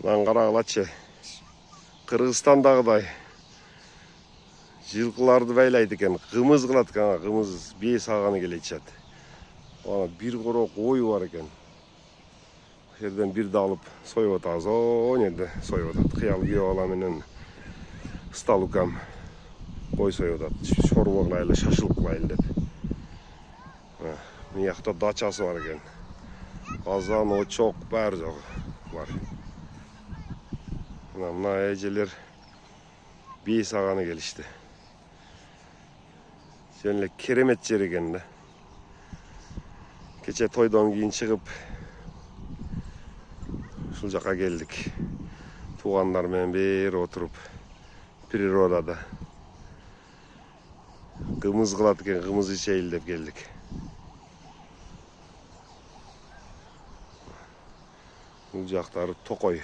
Lan qaragılaçı. Kırgızstandagıday жылқыларды байлайды екен, қымыз қылады екен, қымыз бие сағаны келетшат. Bir қора қой бар екен. Жерден бірді алып сойып атамыз. О, енді сойып атады. Қиялы күйеу баламенен сталукам қой сойып атады. Шорба қылайлы, шашылып қылайлы деп. Мына жақта дачасы бар екен. Қазан, очоқ, бәрі жоғы бар. Мына әжелер бие сағаны келішті. Şöyle keremet жер екен да. Кеше тойдан кейін шығып, шул жаққа келдік. Туғандармен бері отырып, природада. Қымыз қылады екен, қымыз ішейік деп келдік. Бұл жақтары Тоқой.